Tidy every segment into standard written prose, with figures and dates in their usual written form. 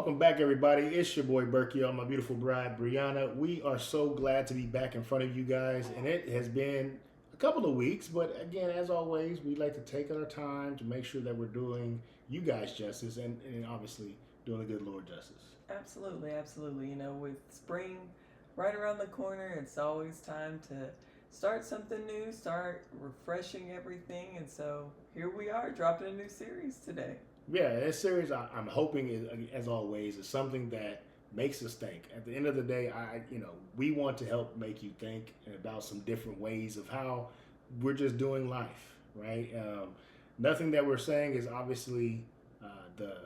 Welcome back, everybody. It's your boy Berkey, my beautiful bride Brianna. We are so glad to be back in front of you guys, and it has been a couple of weeks. But again, as always, we like to take our time to make sure that we're doing you guys justice, and obviously doing the good Lord justice. Absolutely, absolutely. With spring right around the corner, it's always time to start something new, start refreshing everything. And so here we are, dropping a new series today. Yeah, this series I'm hoping is, as always, is something that makes us think. At the end of the day, we want to help make you think about some different ways of how we're just doing life, right? Nothing that we're saying is obviously the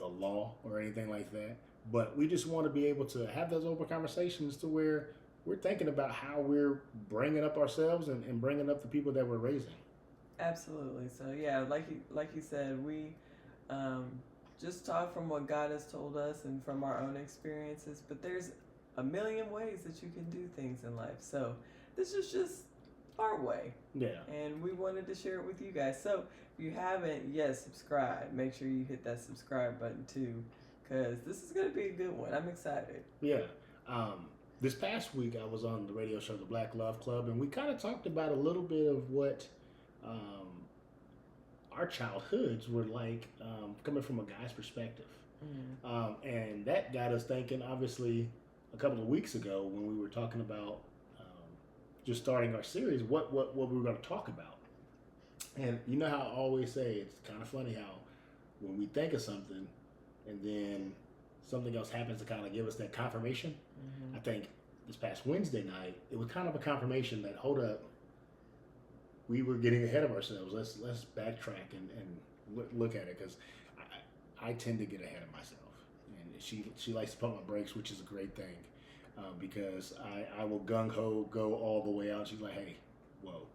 law or anything like that, but we just want to be able to have those open conversations to where we're thinking about how we're bringing up ourselves and bringing up the people that we're raising. Absolutely. So yeah, like you said, we um, just talk from what God has told us and from our own experiences. But there's a million ways that you can do things in life. So this is just our way. Yeah. And we wanted to share it with you guys. So if you haven't yet subscribed, make sure you hit that subscribe button too, because this is going to be a good one. I'm excited. Yeah. This past week, I was on the radio show, The Black Love Club, and we kind of talked about a little bit of what um, our childhoods were like, coming from a guy's perspective. And that got us thinking, obviously, a couple of weeks ago when we were talking about just starting our series, what we were going to talk about. And you know how I always say, it's kind of funny how when we think of something and then something else happens to kind of give us that confirmation. I think this past Wednesday night, it was kind of a confirmation that, hold up, we were getting ahead of ourselves. Let's backtrack and look at it, because I tend to get ahead of myself, and she likes to pump my brakes, which is a great thing, because I will gung ho go all the way out. She's like, hey, whoa.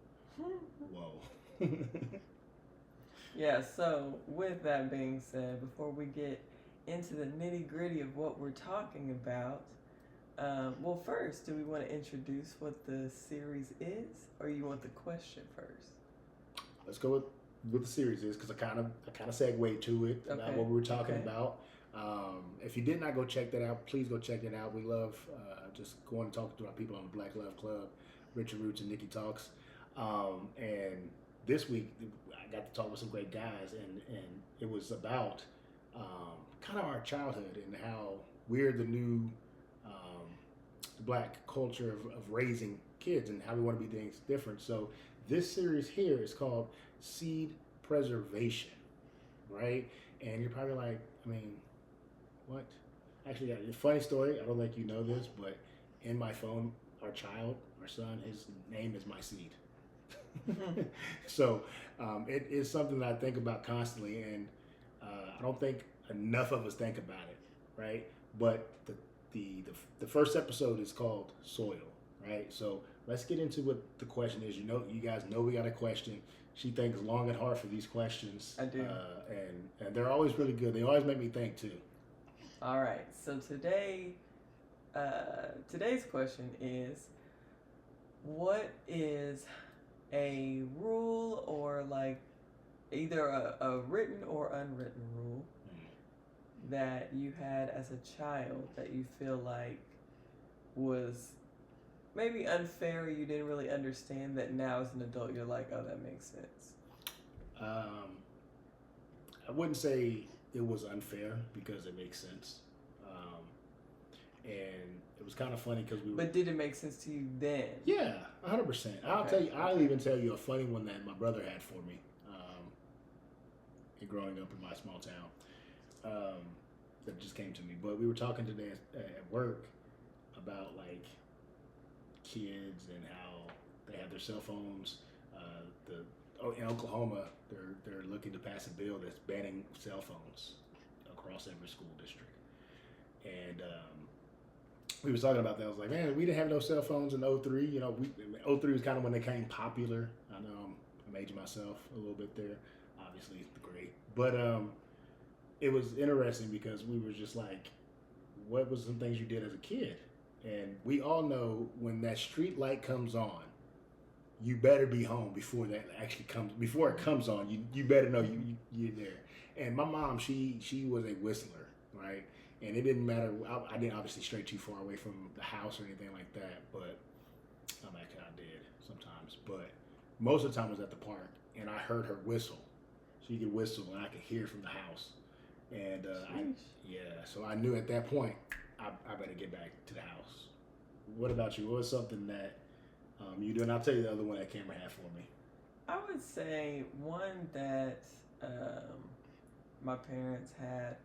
Yeah. So with that being said, before we get into the nitty gritty of what we're talking about, well, first, do we want to introduce what the series is, or you want the question first? Let's go with the series is, because I kind of segue to it about what we were talking about. If you did not go check that out, please go check it out. We love just going and talking to our people on the Black Love Club, Richard Roots and Nikki Talks. And this week, I got to talk with some great guys, and it was about kind of our childhood and how we're the new black culture of raising kids and how we want to be things different. So this series here is called Seed Preservation, right? And you're probably like, I mean, what? Actually, a funny story. I don't think you know this, but in my phone, our son, his name is my seed. So it is something that I think about constantly, and I don't think enough of us think about it, right? But the first episode is called Soil, right? So let's get into what the question is. You guys know we got a question. She thinks long and hard for these questions. I do. And they're always really good. They always make me think too. All right. So today's question is, what is a rule, or like either a written or unwritten rule that you had as a child that you feel like was maybe unfair, or you didn't really understand, that now as an adult you're like, oh, that makes sense? I wouldn't say it was unfair, because it makes sense. And it was kind of funny because But did it make sense to you then? Yeah, 100%. I'll even tell you a funny one that my brother had for me. Growing up in my small town, that just came to me. But we were talking today at work about like kids and how they have their cell phones. In Oklahoma, they're looking to pass a bill that's banning cell phones across every school district. And we was talking about that. I was like, man, we didn't have no cell phones in 03. 03 was kind of when they came popular. I know I'm aging myself a little bit there. Obviously, the great. But it was interesting because we were just like, what was some things you did as a kid? And we all know when that street light comes on, you better be home before that actually comes. Before it comes on, you better know you're there. And my mom, she was a whistler, right? and it didn't matter. I didn't obviously stray too far away from the house or anything like that, but actually I did sometimes. But most of the time I was at the park, and I heard her whistle. She could whistle, and I could hear from the house. And so I knew at that point I better get back to the house. What about you? What was something that you do? And I'll tell you the other one that Cameron had for me. I would say one that my parents had.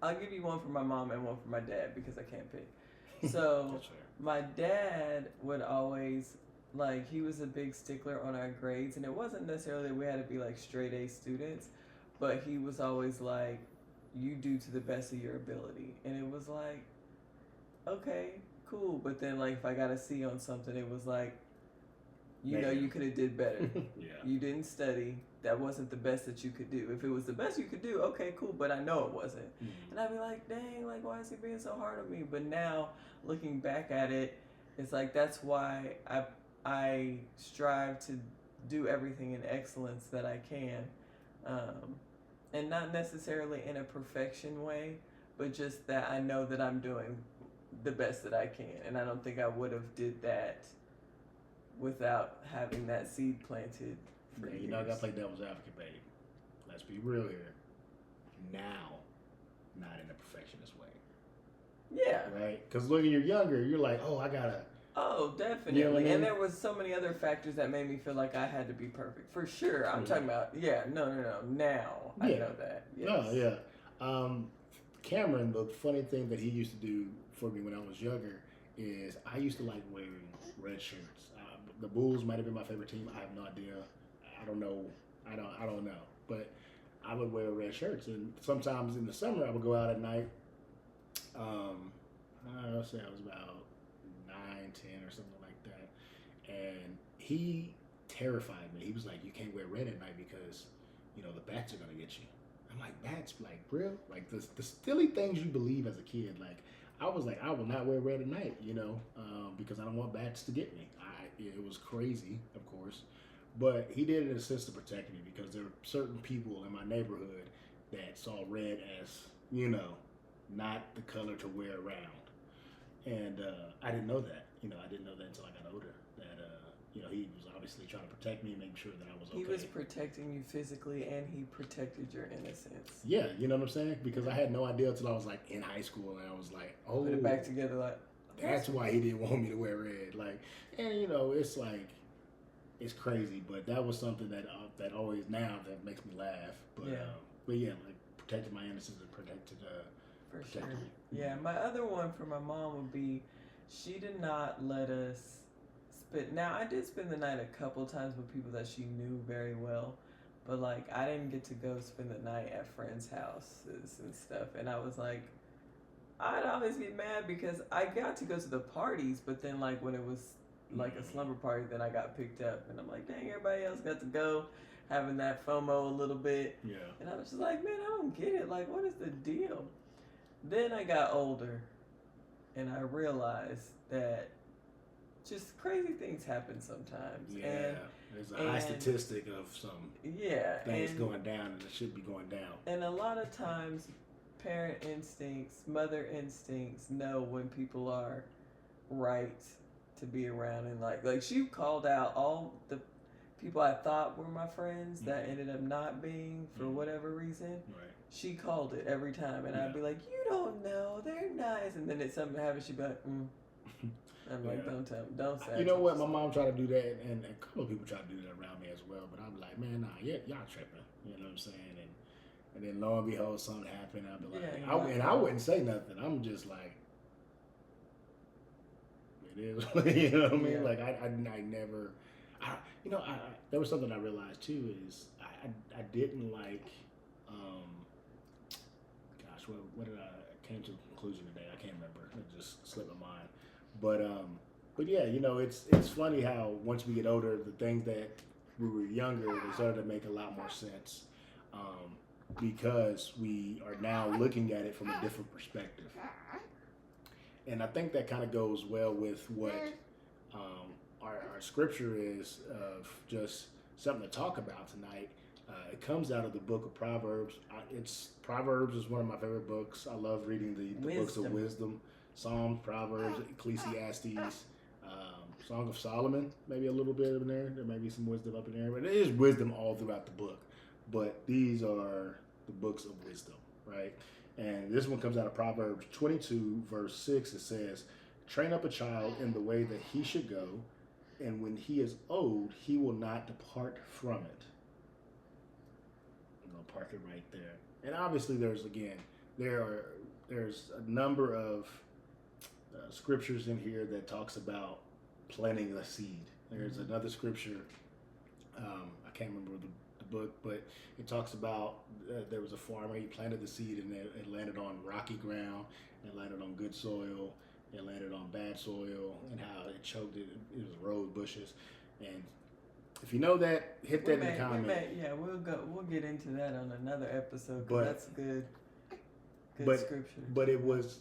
I'll give you one for my mom and one for my dad because I can't pick. So my dad would always, like, he was a big stickler on our grades, and it wasn't necessarily that we had to be like straight A students, but he was always like, you do to the best of your ability. And it was like, okay, cool. But then, like, if I got a C on something, it was like, you know, you could have did better. You didn't study. That wasn't the best that you could do. If it was the best you could do, okay, cool. But I know it wasn't. And I'd be like, dang, like, why is he being so hard on me? But now, looking back at it, it's like, that's why I strive to do everything in excellence that I can. And not necessarily in a perfection way, but just that I know that I'm doing the best that I can. And I don't think I would have did that without having that seed planted for years. You know, I got to play devil's advocate, babe. Let's be real here. Now, not in a perfectionist way. Yeah. Right? Because when you're younger, you're like, oh, I got to. Oh, definitely. You know what I mean? And there was so many other factors that made me feel like I had to be perfect. For sure. I'm talking about, no. Now, I know that. Yes. No, yeah. Cameron, the funny thing that he used to do for me when I was younger is I used to like wearing red shirts. The Bulls might have been my favorite team. I have no idea. I don't know. I don't know. But I would wear red shirts, and sometimes in the summer I would go out at night. I'll say I was about 9, 10 or something like that, and he terrified me. He was like, "You can't wear red at night because, you know, the bats are gonna get you." I'm like, "Bats? Like, real? Like the silly things you believe as a kid?" Like, I was like, I will not wear red at night, you know, because I don't want bats to get me. It was crazy, of course, but he did it in a sense to protect me because there were certain people in my neighborhood that saw red as, you know, not the color to wear around, and I didn't know that. You know, I didn't know that until I got older. That you know, he was obviously trying to protect me and make sure that I was okay. He was protecting you physically, and he protected your innocence. Yeah, you know what I'm saying? Because I had no idea until I was like in high school, and I was like, oh, put it back together, like, that's why he didn't want me to wear red. Like, and you know, it's like, it's crazy, but that was something that always now that makes me laugh. But yeah, like protected my innocence and protected. For sure. Yeah, my other one for my mom would be, she did not let us spend. Now I did spend the night a couple times with people that she knew very well, but like I didn't get to go spend the night at friends' houses and stuff. And I was like, I'd always get mad because I got to go to the parties, but then like when it was like a slumber party, then I got picked up, and I'm like, dang, everybody else got to go, having that FOMO a little bit. Yeah. And I was just like, man, I don't get it. Like, what is the deal? Then I got older, and I realized that just crazy things happen sometimes. Yeah, and there's a high statistic of some things going down, and it should be going down. And a lot of times, parent instincts, mother instincts know when people are right to be around, and like she called out all the people I thought were my friends that ended up not being for whatever reason. Right. She called it every time, and I'd be like, "You don't know, they're nice." And then something happens, she'd be like, I'm like, "Don't tell me, don't say." You know what? My mom tried to do that, and a couple of people tried to do that around me as well. But I'm like, man, nah, y'all tripping. You know what I'm saying? And then lo and behold, something happened. I'd be like, I wouldn't say nothing. I'm just like, it is. You know what I mean? Yeah. Like I never. There was something I realized too is I didn't like. What did I came to a conclusion today? I can't remember. It just slipped my mind. But yeah, you know, it's funny how once we get older, the things that we were younger, they started to make a lot more sense because we are now looking at it from a different perspective. And I think that kind of goes well with what our scripture is of just something to talk about tonight It comes out of the book of Proverbs. Proverbs is one of my favorite books. I love reading the books of wisdom. Psalms, Proverbs, Ecclesiastes, Song of Solomon, maybe a little bit in there. There may be some wisdom up in there, but there is wisdom all throughout the book. But these are the books of wisdom, right? And this one comes out of Proverbs 22, verse 6. It says, train up a child in the way that he should go, and when he is old, he will not depart from it. I'm going to park it right there. And obviously there's a number of scriptures in here that talks about planting a seed. There's another scripture, I can't remember the book, but it talks about there was a farmer, he planted the seed and it landed on rocky ground, it landed on good soil, it landed on bad soil, and how it choked it. It was rose bushes. And if you know that, hit that in the comment. We'll get into that on another episode, because that's good scripture. But it was,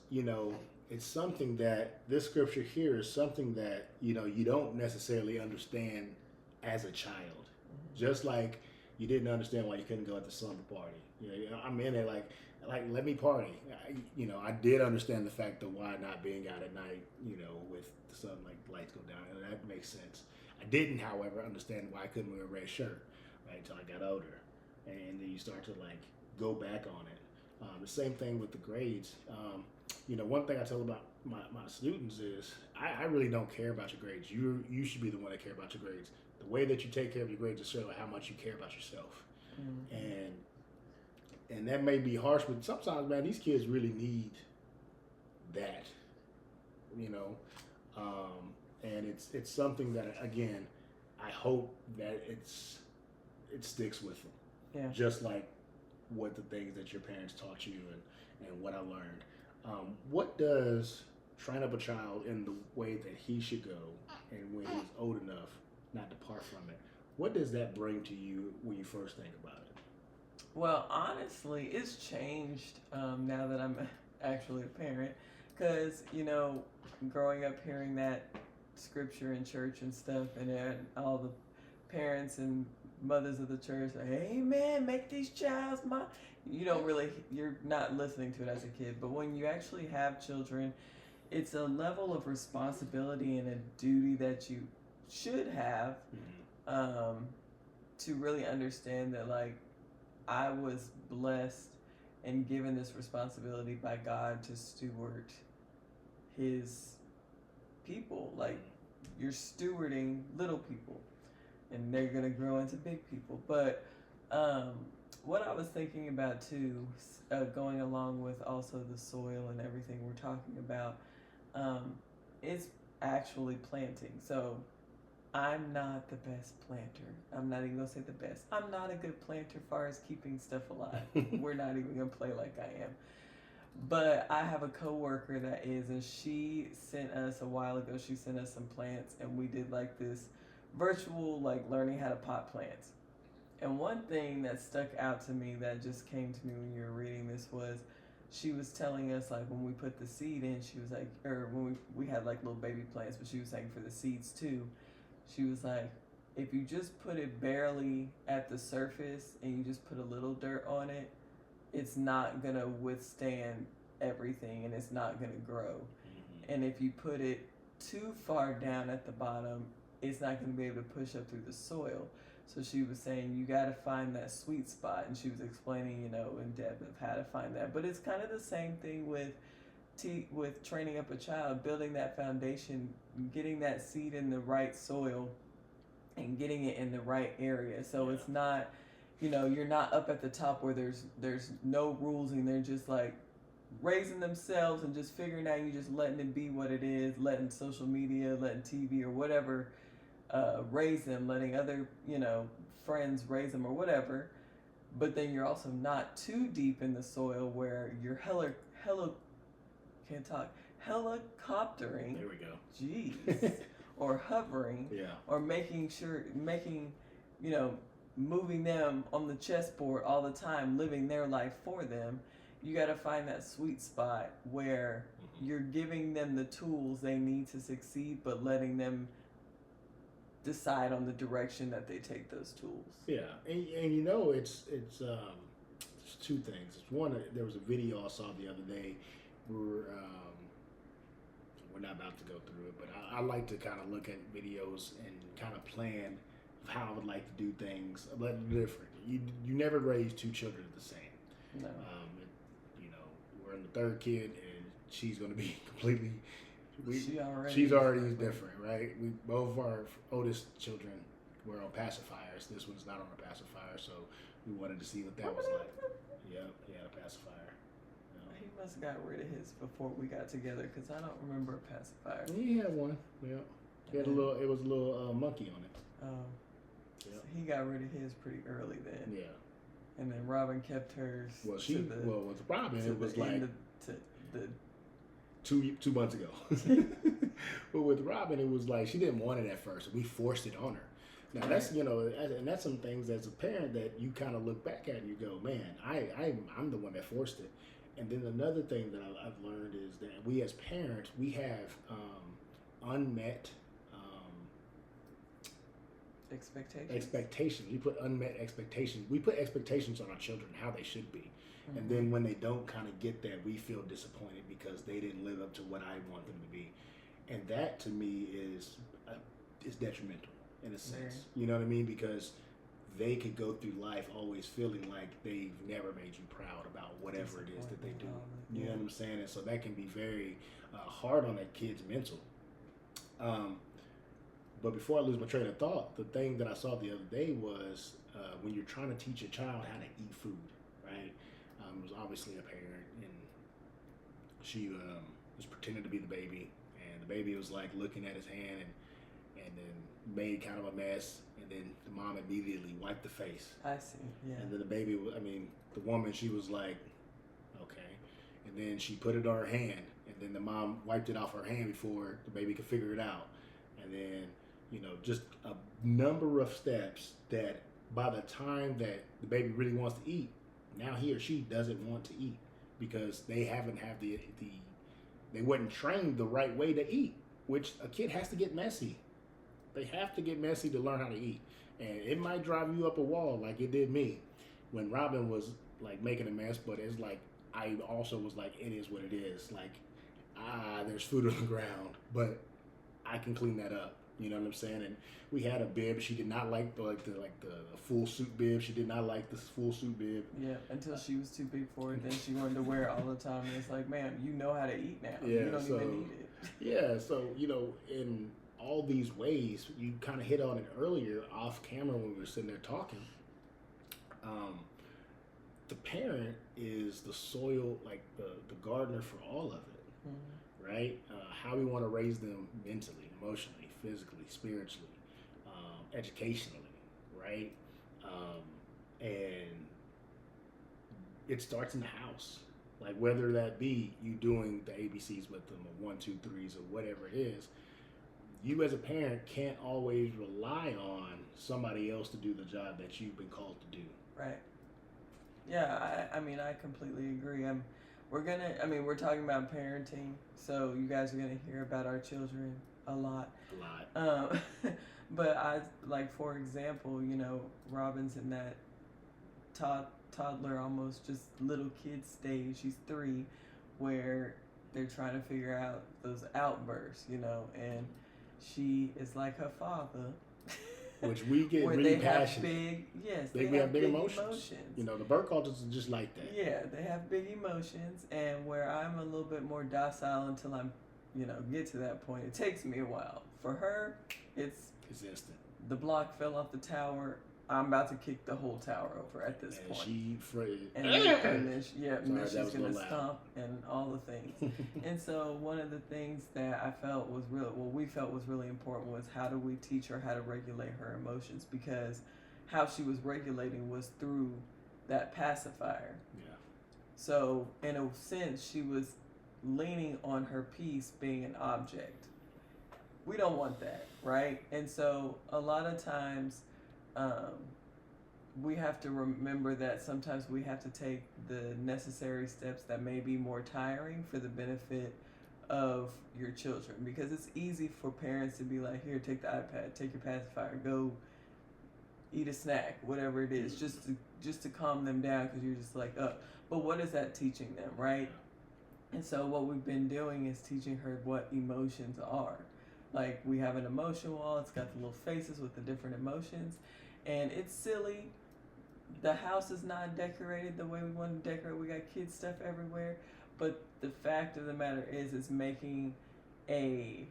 it's something that this scripture here is something that, you don't necessarily understand as a child. Mm-hmm. Just like you didn't understand why you couldn't go at the slumber party. I'm in it like let me party. I did understand the fact of why not being out at night, with the sun, like lights go down. And that makes sense. I didn't, however, understand why I couldn't wear a red shirt, right, until I got older. And then you start to go back on it. The same thing with the grades. One thing I tell about my students is I really don't care about your grades. You should be the one that care about your grades. The way that you take care of your grades is show how much you care about yourself. Mm-hmm. And that may be harsh, but sometimes, man, these kids really need that. And it's something that, again, I hope that it sticks with them. Yeah. Just like what the things that your parents taught you and what I learned. What does train up a child in the way that he should go, and when he's old enough, not depart from it? What does that bring to you when you first think about it? Well, honestly, it's changed now that I'm actually a parent, because, growing up hearing that scripture in church and stuff, and then all the parents and mothers of the church say, amen, make these child's mine. You're not listening to it as a kid, but when you actually have children, it's a level of responsibility and a duty that you should have, to really understand that, I was blessed and given this responsibility by God to steward his people. You're stewarding little people, and they're going to grow into big people. But what I was thinking about too, going along with also the soil and everything we're talking about, is actually planting. So I'm not the best planter. I'm not even going to say the best. I'm not a good planter as far as keeping stuff alive. We're not even going to play like I am. But I have a coworker that is, and she sent us a while ago, she sent us some plants, and we did this virtual, learning how to pot plants. And one thing that stuck out to me that just came to me when you were reading this was, she was telling us, when we put the seed in, she was or when we had little baby plants, but she was saying for the seeds too, she was like, if you just put it barely at the surface and you just put a little dirt on it, it's not going to withstand everything, and it's not going to grow. Mm-hmm. And if you put it too far down at the bottom, it's not going to be able to push up through the soil. So she was saying you got to find that sweet spot, and she was explaining, in depth of how to find that. But it's kind of the same thing with training up a child, building that foundation, getting that seed in the right soil, and getting it in the right area. So it's not, you're not up at the top where there's no rules, and they're just raising themselves and just figuring out, you just letting it be what it is, letting social media, letting TV or whatever raise them, letting other, friends raise them or whatever. But then you're also not too deep in the soil where you're helicoptering. There we go. Jeez. Or hovering. Yeah. Or moving them on the chessboard all the time, living their life for them. You got to find that sweet spot where you're giving them the tools they need to succeed, but letting them decide on the direction that they take those tools. Yeah, and it's there's two things. It's one, there was a video I saw the other day where we're not about to go through it, but I like to kind of look at videos and kind of plan how I would like to do things a little different. You never raise two children the same. No. We're in the third kid, and she's going to be completely. She's already different, right? We both of our oldest children were on pacifiers. This one's not on a pacifier, so we wanted to see what that was like. Yeah, he had a pacifier. He must have got rid of his before we got together, because I don't remember a pacifier. He had one. Yeah, he had a little. It was a little monkey on it. Oh. Yeah. So he got rid of his pretty early then. Yeah. And then Robin kept hers. Well, with Robin, it was like the 2 months ago. But with Robin, it was like she didn't want it at first. We forced it on her. Now that's and that's some things as a parent that you kind of look back at and you go, man, I'm the one that forced it. And then another thing that I've learned is that we as parents, we have unmet expectations. We put unmet expectations. We put expectations on our children how they should be. Mm-hmm. And then when they don't kind of get that, we feel disappointed because they didn't live up to what I want them to be. And that to me is detrimental in a sense. You know what I mean? Because they could go through life always feeling like they've never made you proud about whatever it is that they do. You know what I'm saying? And so that can be very hard on that kid's mental. But before I lose my train of thought, the thing that I saw the other day was when you're trying to teach a child how to eat food, right? It was obviously a parent, and she was pretending to be the baby, and the baby was like looking at his hand and then made kind of a mess, and then the mom immediately wiped the face. I see, yeah. And then the woman, she was like, okay. And then she put it on her hand, and then the mom wiped it off her hand before the baby could figure it out. And then, just a number of steps that by the time that the baby really wants to eat, now he or she doesn't want to eat because they haven't had they wasn't trained the right way to eat, which a kid has to get messy. They have to get messy to learn how to eat. And it might drive you up a wall like it did me when Robin was like making a mess, but it's like, I also was like, it is what it is. Like, there's food on the ground, but I can clean that up. You know what I'm saying? And we had a bib. She did not like the full suit bib. She did not like the full suit bib. Yeah, until she was too big for it. Then she wanted to wear it all the time. And it's like, ma'am, you know how to eat now. Yeah, you don't even need it. Yeah, so, in all these ways, you kind of hit on it earlier off camera when we were sitting there talking. The parent is the soil, like the gardener for all of it, right? How we want to raise them mentally, emotionally, physically, spiritually, educationally, right? And it starts in the house. Like whether that be you doing the ABCs with them or 1, 2, 3s or whatever it is, you as a parent can't always rely on somebody else to do the job that you've been called to do. Right. Yeah, I completely agree. We're talking about parenting, so you guys are gonna hear about our children a lot. But for example, Robin's in that toddler, almost just little kid stage. She's 3, where they're trying to figure out those outbursts, and she is like her father. Which we get really passionate. They have big emotions. The Burke cultures are just like that. Yeah, they have big emotions, and where I'm a little bit more docile until I'm, get to that point. It takes me a while. For her, it's instant. The block fell off the tower. I'm about to kick the whole tower over at this point. She afraid. And then she's gonna stomp and all the things. And so one of the things that I felt was we felt was really important was how do we teach her how to regulate her emotions, because how she was regulating was through that pacifier. Yeah. So in a sense, she was leaning on her piece being an object. We don't want that, right? And so a lot of times, we have to remember that sometimes we have to take the necessary steps that may be more tiring for the benefit of your children, because it's easy for parents to be like, here, take the iPad, take your pacifier, go eat a snack, whatever it is, just to calm them down, because you're just like, but what is that teaching them, right? And so what we've been doing is teaching her what emotions are. Like, we have an emotion wall, it's got the little faces with the different emotions, and it's silly. The house is not decorated the way we want to decorate. We got kids stuff everywhere, but the fact of the matter is, it's making a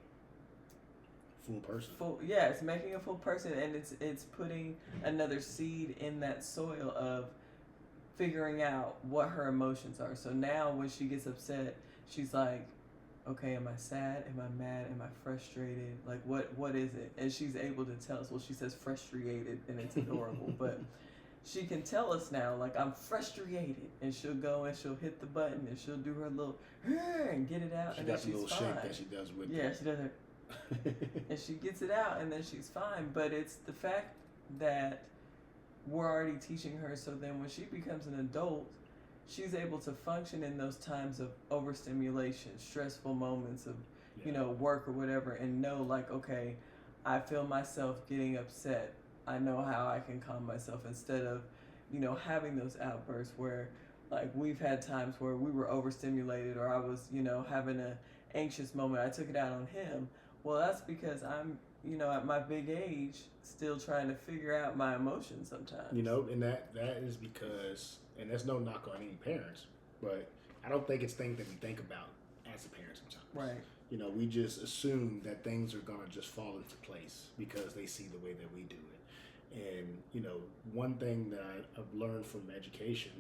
full person. It's making a full person, and it's putting another seed in that soil of figuring out what her emotions are. So now when she gets upset, she's like, okay, am I sad? Am I mad? Am I frustrated? Like, what is it? And she's able to tell us. Well, she says frustrated, and it's adorable, but she can tell us now, like, I'm frustrated, and she'll go and she'll hit the button and she'll do her little and get it out, She and got then a she's little fine. shake that she does with Yeah, she does it. And she gets it out, and then she's fine. But it's the fact that we're already teaching her, so then when she becomes an adult, she's able to function in those times of overstimulation, stressful moments of, work or whatever, and know, like, okay, I feel myself getting upset. I know how I can calm myself, instead of, having those outbursts where, like, we've had times where we were overstimulated, or I was, having a anxious moment. I took it out on him. Well, that's because I'm, at my big age, still trying to figure out my emotions sometimes. And that is because, and there's no knock on any parents, but I don't think it's things that we think about as a parent sometimes. Right. We just assume that things are going to just fall into place because they see the way that we do it. And, one thing that I've learned from education,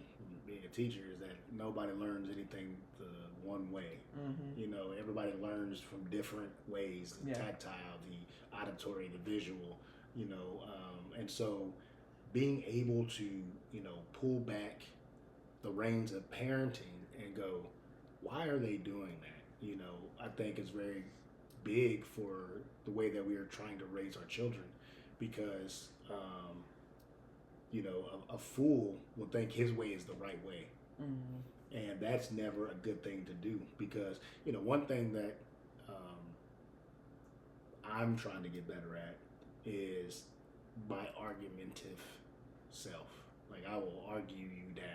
being a teacher, is that nobody learns anything the one way. Mm-hmm. Everybody learns from different ways, the tactile, the auditory, the visual, and so being able to, pull back the reins of parenting and go, why are they doing that? I think is very big for the way that we are trying to raise our children, because, a fool will think his way is the right way. Mm-hmm. And that's never a good thing to do, because, one thing that I'm trying to get better at is my argumentative self. Like, I will argue you down.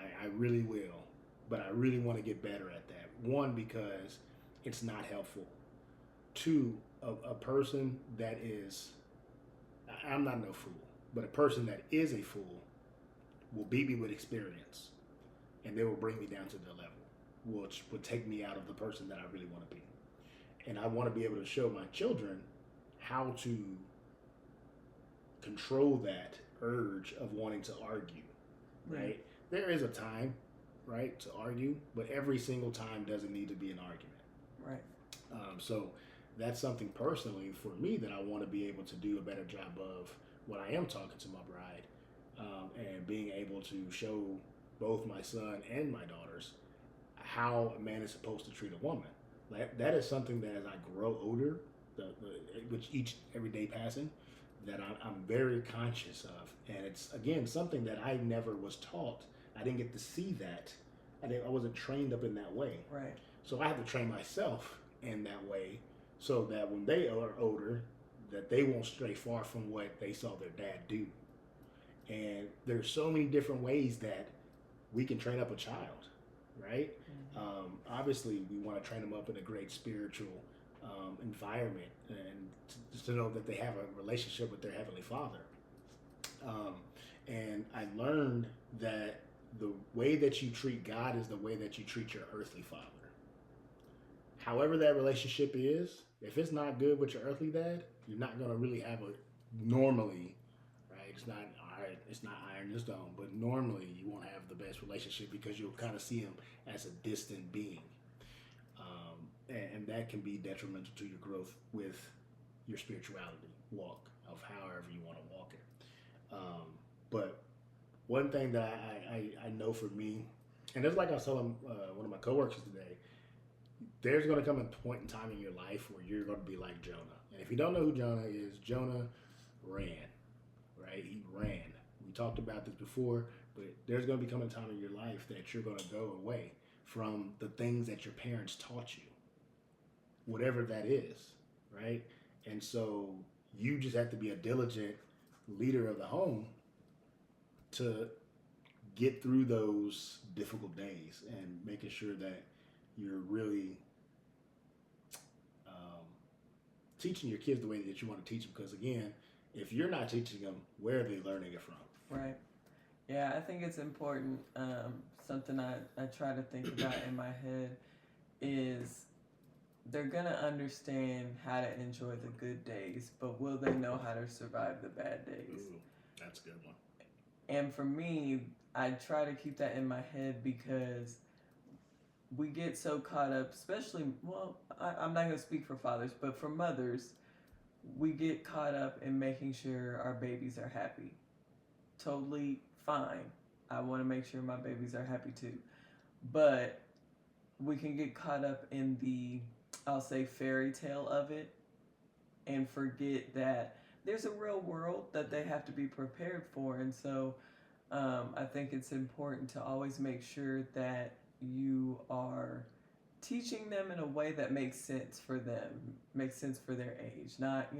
I really will. But I really want to get better at that. One, because it's not helpful. Two, a person that is, I'm not no fool, but a person that is a fool will beat me with experience, and they will bring me down to their level, which would take me out of the person that I really want to be. And I want to be able to show my children how to control that urge of wanting to argue, right? There is a time, right, to argue, but every single time doesn't need to be an argument. Right. So that's something personally for me that I want to be able to do a better job of when I am talking to my bride, and being able to show both my son and my daughters how a man is supposed to treat a woman. That is something that, as I grow older, which every day passing, that I'm very conscious of. And it's, again, something that I never was taught. I didn't get to see that. I wasn't trained up in that way. Right. So I have to train myself in that way, so that when they are older, that they won't stray far from what they saw their dad do. And there's so many different ways that we can train up a child, right? Mm-hmm. Obviously, we want to train them up in a great spiritual environment, and just to know that they have a relationship with their Heavenly Father. And I learned that the way that you treat God is the way that you treat your earthly father. However that relationship is, if it's not good with your earthly dad, you're not going to really have normally, right? It's not iron and stone, but normally you won't have the best relationship, because you'll kind of see him as a distant being. And that can be detrimental to your growth with your spirituality walk, of however you want to walk it. But one thing that I know for me, and it's like I was telling one of my coworkers today, there's going to come a point in time in your life where you're going to be like Jonah. And if you don't know who Jonah is, Jonah ran, right? He ran. We talked about this before, but there's going to become a time in your life that you're going to go away. from the things that your parents taught you, whatever that is, right? And so you just have to be a diligent leader of the home to get through those difficult days and making sure that you're really um, teaching your kids the way that you want to teach them. Because again, if you're not teaching them, where are they learning it from? Right. Yeah, I think it's important. Something I try to think about in my head is they're going to understand how to enjoy the good days, but will they know how to survive the bad days? Ooh, that's a good one. And for me, I try to keep that in my head because we get so caught up, especially, well, I'm not going to speak for fathers, but for mothers, we get caught up in making sure our babies are happy. Totally fine. I want to make sure my babies are happy too. But we can get caught up in the, I'll say, fairy tale of it and forget that there's a real world that they have to be prepared for. And so I think it's important to always make sure that you are teaching them in a way that makes sense for them, makes sense for their age. Not,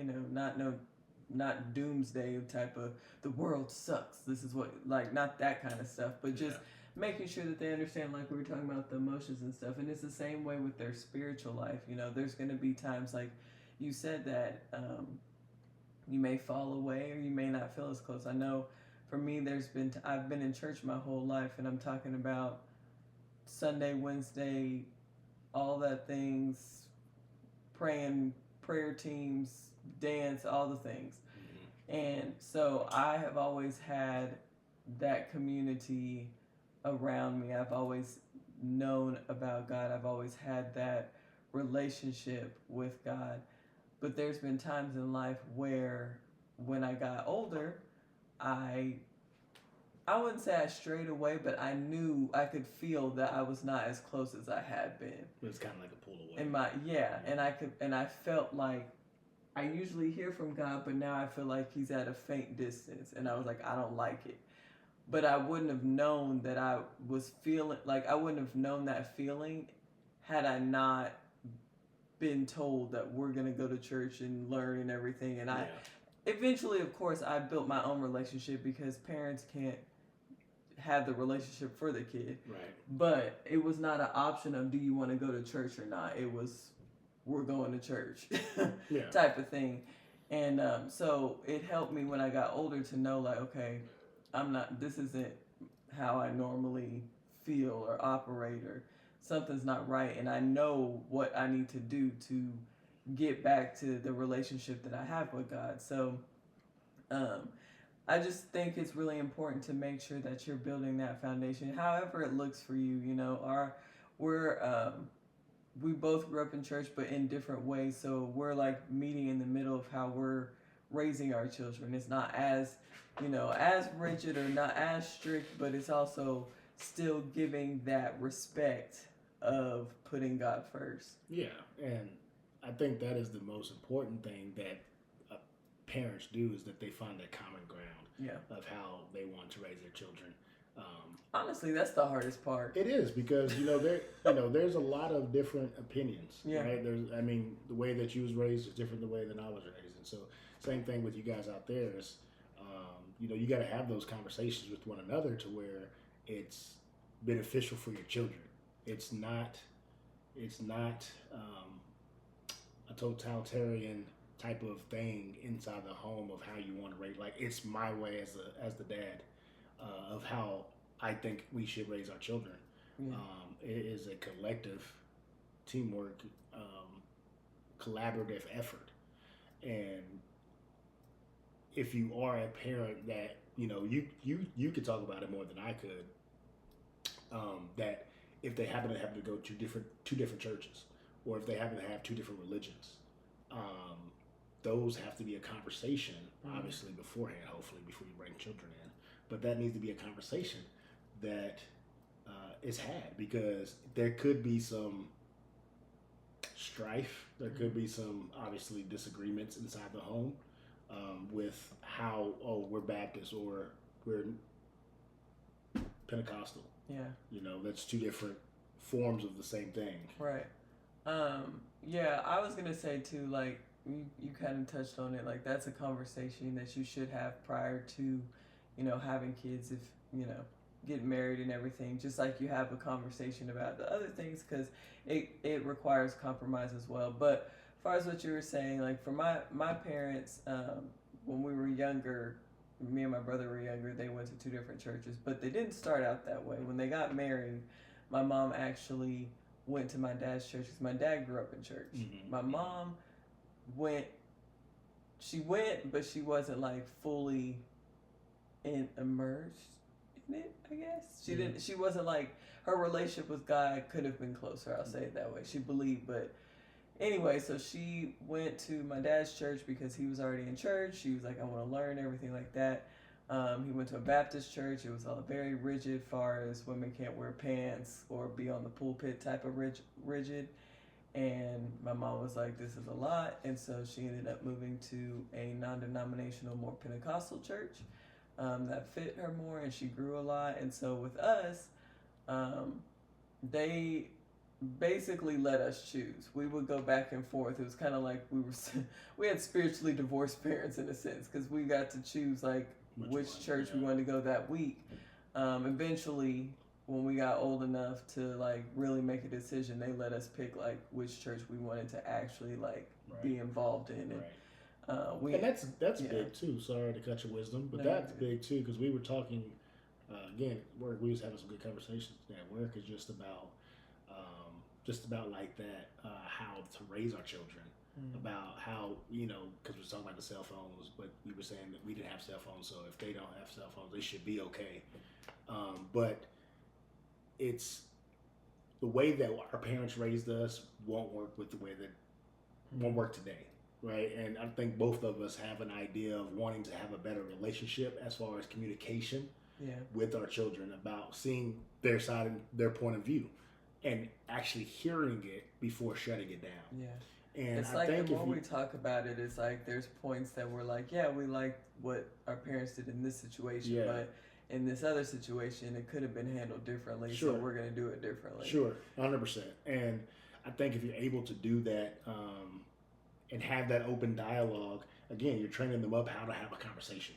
not doomsday type of the world sucks. This is what, like, not that kind of stuff, but just making sure that they understand, like we were talking about the emotions and stuff. And it's the same way with their spiritual life. There's going to be times, like you said, that you may fall away or you may not feel as close. I know for me, I've been in church my whole life, and I'm talking about Sunday, Wednesday, all that things, praying, prayer teams, dance, all the things. And so I have always had that community around me. I've always known about God. I've always had that relationship with God. But there's been times in life where when I got older, I wouldn't say I strayed away, but I knew, I could feel that I was not as close as I had been. It was kind of like a pull away. And I felt like I usually hear from God, but now I feel like he's at a faint distance, and I was like, I don't like it. But I wouldn't have known that I was feeling, like I wouldn't have known that feeling had I not been told that we're going to go to church and learn and everything. And I eventually, of course, I built my own relationship because parents can't have the relationship for the kid. Right. But it was not an option of, do you want to go to church or not? It was, we're going to church type of thing. And so it helped me when I got older to know, like, okay, this isn't how I normally feel or operate, or something's not right. And I know what I need to do to get back to the relationship that I have with God. So I just think it's really important to make sure that you're building that foundation, however it looks for you. We both grew up in church, but in different ways. So we're like meeting in the middle of how we're raising our children. It's not as rigid or not as strict, but it's also still giving that respect of putting God first. Yeah, and I think that is the most important thing that parents do, is that they find that common ground of how they want to raise their children. Honestly, that's the hardest part. It is, because there's a lot of different opinions. Right? The way that you was raised is different than the way that I was raised, and so same thing with you guys out there is, you got to have those conversations with one another to where it's beneficial for your children. It's not a totalitarian type of thing inside the home of how you want to raise. Like, it's my way as the dad of how I think we should raise our children. It is a collective teamwork, collaborative effort. And if you are a parent that, you could talk about it more than I could, that if they happen to have to go to two different churches, or if they happen to have two different religions, those have to be a conversation, obviously beforehand, hopefully before you bring children in. But that needs to be a conversation that is had, because there could be some strife, there could be some obviously disagreements inside the home with how, we're Baptist or we're Pentecostal. Yeah. That's two different forms of the same thing. Right. Yeah, I was gonna say too, like you kind of touched on it. Like that's a conversation that you should have prior to, having kids. If getting married and everything, just like you have a conversation about the other things, because it requires compromise as well. But as far as what you were saying, like for my parents, when we were younger, me and my brother were younger. They went to two different churches, but they didn't start out that way. When they got married, my mom actually went to my dad's church because my dad grew up in church. Mm-hmm. My mom went, but she wasn't like fully immersed in it, I guess. She didn't, she wasn't like, her relationship with God could have been closer, I'll say it that way. She believed, but anyway, so she went to my dad's church because he was already in church. She was like, I want to learn everything like that. He went to a Baptist church. It was all very rigid, far as women can't wear pants or be on the pulpit type of rigid. And my mom was like, this is a lot. And so she ended up moving to a non-denominational, more Pentecostal church that fit her more, and she grew a lot. And so with us, they basically let us choose. We would go back and forth. It was kind of like we had spiritually divorced parents in a sense, because we got to choose like which church we wanted to go that week. Eventually, when we got old enough to like really make a decision, they let us pick like which church we wanted to actually like be involved in. And, and that's big too. Sorry to cut your wisdom, but that's big too, because we were talking again. We was having some good conversations at work. Is just about like that, how to raise our children. About how, because we're talking about the cell phones, but we were saying that we didn't have cell phones, so if they don't have cell phones, they should be okay. But it's the way that our parents raised us won't work with the way that won't work today, right? And I think both of us have an idea of wanting to have a better relationship as far as communication with our children, about seeing their side and their point of view, and actually hearing it before shutting it down. Yeah. And it's like the more we talk about it, it's like there's points that we're like, yeah, we like what our parents did in this situation, but in this other situation, it could have been handled differently, so we're going to do it differently. Sure, 100%. And I think if you're able to do that and have that open dialogue, again, you're training them up how to have a conversation.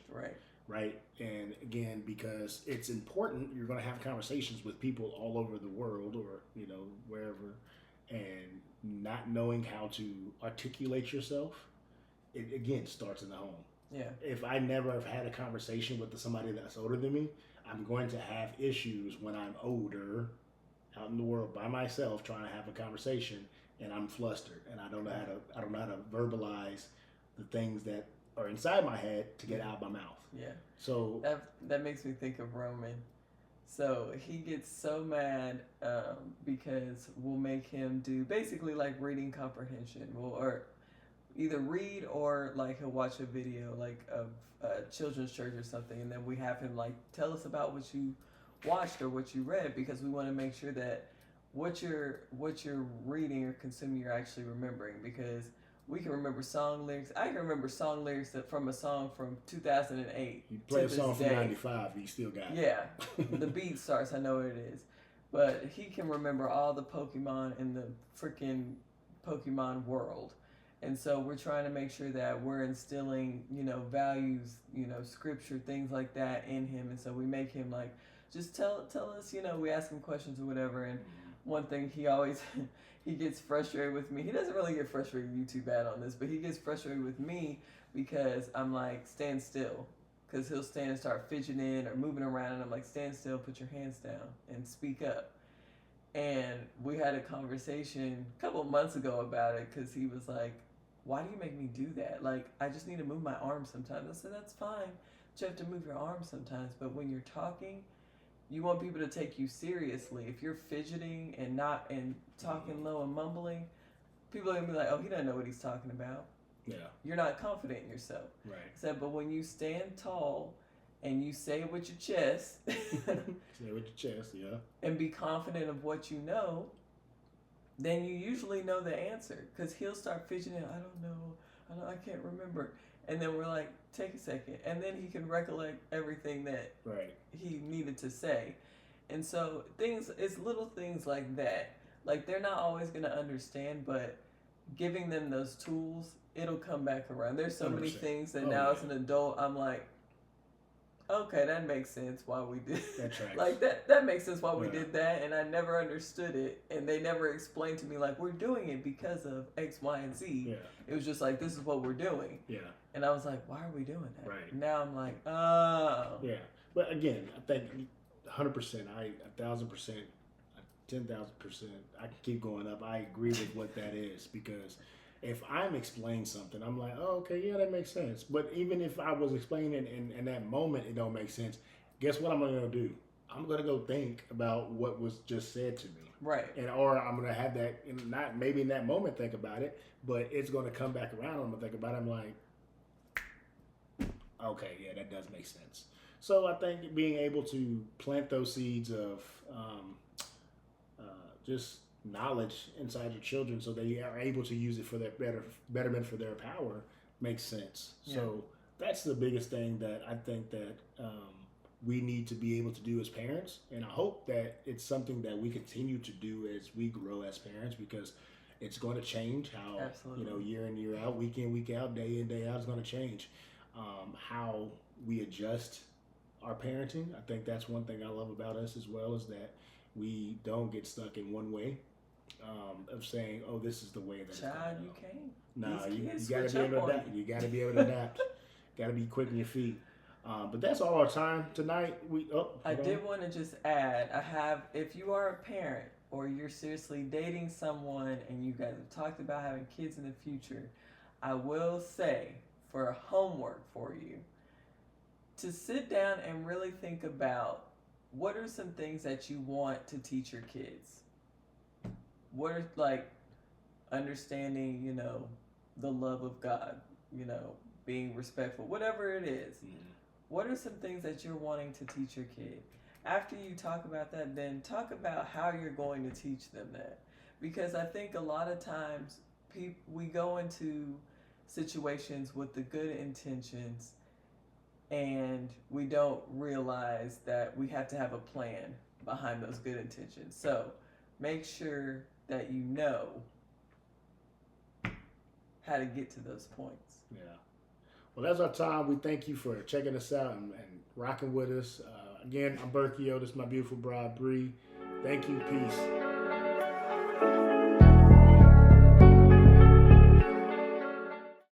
Right? And again, because it's important, you're going to have conversations with people all over the world, or, wherever, and not knowing how to articulate yourself, it again starts in the home. Yeah. If I never have had a conversation with somebody that's older than me, I'm going to have issues when I'm older, out in the world by myself, trying to have a conversation, and I'm flustered, and I don't know how to verbalize the things that are inside my head to get out of my mouth. Yeah. So that makes me think of Roman. So he gets so mad because we'll make him do basically like reading comprehension. Or either read, or like he'll watch a video like of children's church or something, and then we have him like tell us about what you watched or what you read, because we want to make sure that what you're reading or consuming you're actually remembering, because we can remember song lyrics. I can remember song lyrics from a song from 2008. You play a song from 95, you still got it. Yeah. The beat starts, I know what it is. But he can remember all the Pokemon in the freaking Pokemon world. And so we're trying to make sure that we're instilling, values, scripture, things like that in him. And so we make him like, just tell us, we ask him questions or whatever. And one thing he always... he gets frustrated with me. He doesn't really get frustrated with you too bad on this, but he gets frustrated with me because I'm like, stand still. Because he'll stand and start fidgeting or moving around, and I'm like, stand still, put your hands down, and speak up. And we had a conversation a couple of months ago about it, because he was like, why do you make me do that? Like, I just need to move my arms sometimes. I said, that's fine, but you have to move your arms sometimes. But when you're talking, you want people to take you seriously. If you're fidgeting and talking low and mumbling, people are gonna be like, "Oh, he doesn't know what he's talking about." Yeah. You're not confident in yourself. Right. But when you stand tall and you say it with your chest, say it with your chest, yeah, and be confident of what you know, then you usually know the answer. Because he'll start fidgeting. I don't know. I can't remember. And then we're like, take a second. And then he can recollect everything that he needed to say. And so it's little things like that. Like they're not always going to understand, but giving them those tools, it'll come back around. There's so many 100%. things that now as an adult, I'm like, okay, that makes sense why we did That tracks. like that makes sense why we did that, and I never understood it, and they never explained to me like we're doing it because of X, Y, and Z. Yeah. It was just like this is what we're doing. Yeah. And I was like, why are we doing that? Right. Now I'm like, oh. Yeah. But again, I think 100%, 1,000%, 10,000%, I can keep going up. I agree with what that is, because if I'm explaining something, I'm like, oh, okay, yeah, that makes sense. But even if I was explaining it in that moment, it don't make sense. Guess what I'm going to do? I'm going to go think about what was just said to me. Right. Or I'm going to have that, not maybe in that moment think about it, but it's going to come back around. I'm going to think about it. I'm like, okay, yeah, that does make sense. So I think being able to plant those seeds of just knowledge inside your children, so they are able to use it for their betterment for their power, makes sense. Yeah. So that's the biggest thing that I think that we need to be able to do as parents, and I hope that it's something that we continue to do as we grow as parents, because it's going to change how Absolutely. Year in, year out, week in, week out, day in, day out, is going to change how we adjust our parenting. I think that's one thing I love about us as well, is that we don't get stuck in one way of saying, "Oh, this is the way that." Child, you can't. No, you got to be able to adapt. You got to be able to adapt. Got to be quick on your feet. But that's all our time tonight. I did want to just add. If you are a parent or you're seriously dating someone and you guys have talked about having kids in the future, I will say for homework for you to sit down and really think about, what are some things that you want to teach your kids? What are, like, understanding, the love of God, being respectful, whatever it is. Mm-hmm. What are some things that you're wanting to teach your kid? After you talk about that, then talk about how you're going to teach them that. Because I think a lot of times we go into situations with the good intentions, and we don't realize that we have to have a plan behind those good intentions. So make sure that you know how to get to those points. Yeah. Well, that's our time. We thank you for checking us out and rocking with us. Again, I'm Berkio. This is my beautiful bride, Bree. Thank you. Peace.